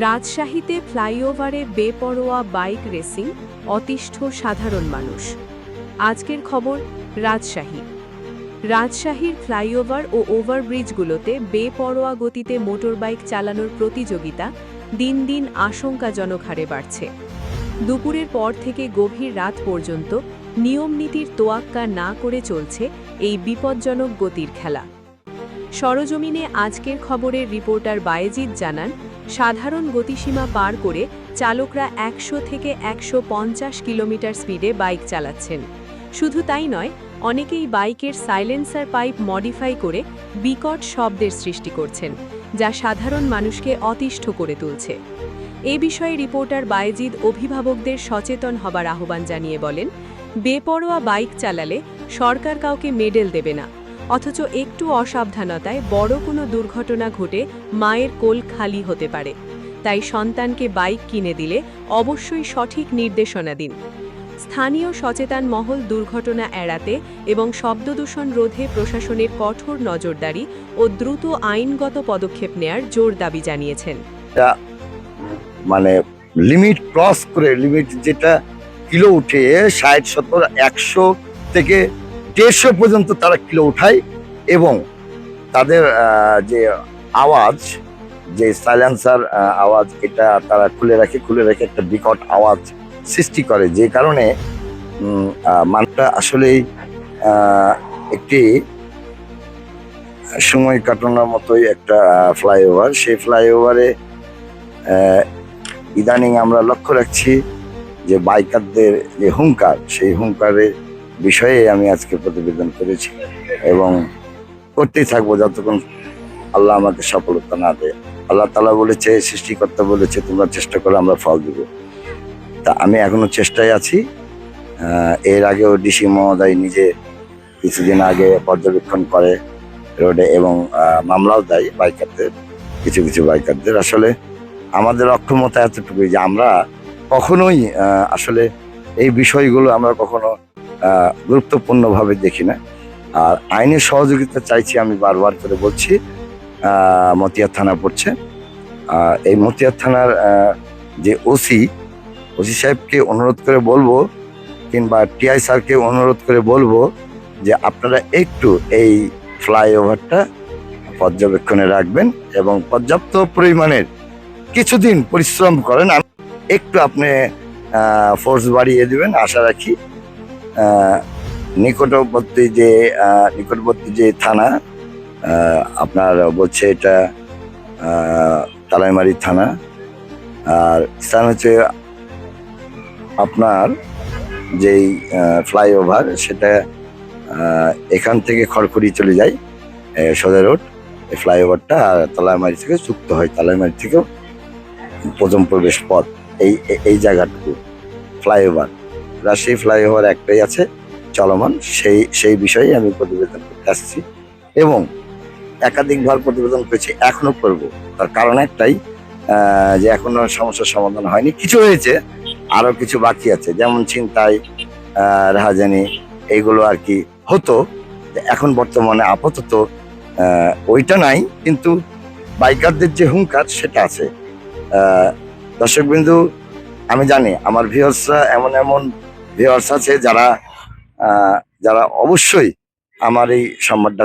রাজশাহীতে ফ্লাইওভারে বেপরোয়া bike racing, অতিষ্ঠ সাধারণ মানুষ। আজকের খবর রাজশাহীর ফ্লাইওভার ও ওভারব্রিজগুলোতে বেপরোয়া গতিতে মোটরবাইক চালানোর প্রতিযোগিতা দিন দিন আশঙ্কাজনক হারে বাড়ছে। দুপুরের পর থেকে গভীর রাত পর্যন্ত নিয়মনীতির তোয়াক্কা না করে চলছে এই বিপজ্জনক গতির খেলা। সরজমিনে আজকের খবরের রিপোর্টার বায়েজিদ জানান, সাধারণ গতিসীমা পার করে চালকরা ১০০ থেকে ১৫০ কিলোমিটার স্পিডে বাইক চালাচ্ছেন। শুধু তাই নয়, অনেকেই বাইকের সাইলেন্সার পাইপ মডিফাই করে বিকট শব্দের সৃষ্টি করছেন, যা সাধারণ মানুষকে অতিষ্ঠ করে তুলছে। এ বিষয়ে রিপোর্টার বায়েজিদ অভিভাবকদের সচেতন হবার আহ্বান জানিয়ে বলেন, বেপরোয়া বাইক চালালে সরকার কাউকে মেডেল দেবে না, অথচ একটু অসাবধানতায় বড় কোনো দুর্ঘটনা ঘটে মায়ের কোল খালি হতে পারে। তাই সন্তানকে বাইক কিনে দিলে অবশ্যই সঠিক নির্দেশনা দিন। স্থানীয় সচেতন মহল দুর্ঘটনা এড়াতে এবং শব্দদূষণ রোধে প্রশাসনের কঠোর নজরদারি ও দ্রুত আইনগত পদক্ষেপ নেয়ার জোর দাবি জানিয়েছেন। মানে লিমিট ক্রস করে, লিমিট যেটা কিলো উঠে ৬০, ৭০, ১০০ থেকে ১৫০ পর্যন্ত তারা কিলো উঠায়, এবং তাদের যে আওয়াজ, যে সাইলেন্সার আওয়াজ, এটা তারা খুলে রেখে একটা বিকট আওয়াজ সৃষ্টি করে, যে কারণে মানটা আসলেই একটি সময় কাটানোর মতোই একটা ফ্লাইওভার। সেই ফ্লাইওভারে ইদানিং আমরা লক্ষ্য রাখছি যে বাইকারদের যে হুঙ্কার, সেই হুঙ্কারের বিষয়ে আমি আজকে প্রতিবেদন করেছি এবং করতেই থাকবো যতক্ষণ আল্লাহ আমাকে সফলতা না দেয়। আল্লাহ তাআলা বলেছে, সৃষ্টিকর্তা বলেছে, তোমরা চেষ্টা করো, আমরা ফল দেব। তা আমি এখনো চেষ্টায় আছি। এর আগেও ডিসি মহোদয় নিজে কিছুদিন আগে পর্যবেক্ষণ করে রোডে এবং মামলাও দেয় বাইকারদের, কিছু বাইকারদের। আসলে আমাদের অক্ষমতা এতটুকুই যে আমরা কখনোই আসলে এই বিষয়গুলো আমরা কখনো গুরুত্বপূর্ণভাবে দেখি না। আর আইনের সহযোগিতা চাইছি, আমি বারবার করে বলছি। মতিয়া থানা পড়ছে, এই মতিয়া থানার যে ওসি সাহেবকে অনুরোধ করে বলবো, কিংবা টিআই স্যারকে অনুরোধ করে বলবো যে আপনারা একটু এই ফ্লাইওভারটা পর্যবেক্ষণে রাখবেন এবং পর্যাপ্ত পরিমাণের কিছুদিন পরিশ্রম করেন, একটু আপনি ফোর্স বাড়িয়ে দিবেন আশা রাখি। নিকটবর্তী যে থানা আপনার বলছে, এটা তালাইমারি থানা, আর স্থান হচ্ছে আপনার যেই ফ্লাইওভার, সেটা এখান থেকে খড়খড়ি চলে যায় সোজা রোড, এই ফ্লাইওভারটা, আর তালাইমারি থেকে যুক্ত হয়, তালাইমারি থেকেও প্রথম প্রবেশ পথ এই জায়গাটুকু ফ্লাইওভার। রাজশাহী ফ্লাইওভার একটাই আছে চলমান, সেই বিষয়ে আমি প্রতিবেদন করতে আসছি এবং একাধিকবার প্রতিবেদন করেছি, এখনো করব। তার কারণ একটাই, যে এখনো সমস্যার সমাধান হয়নি, কিছু হয়েছে, আরো কিছু বাকি আছে, যেমন ছিনতাই, রাহাজানি, এইগুলো আর কি হতো। এখন বর্তমানে আপাতত ওইটা নাই, কিন্তু বাইকারদের যে হুঙ্কার সেটা আছে। দর্শকবিন্দু, আমি জানি আমার ভিউয়ার্সরা এমন ভিউয়ার্স আছে যারা অবশ্যই আমার এই সংবাদটা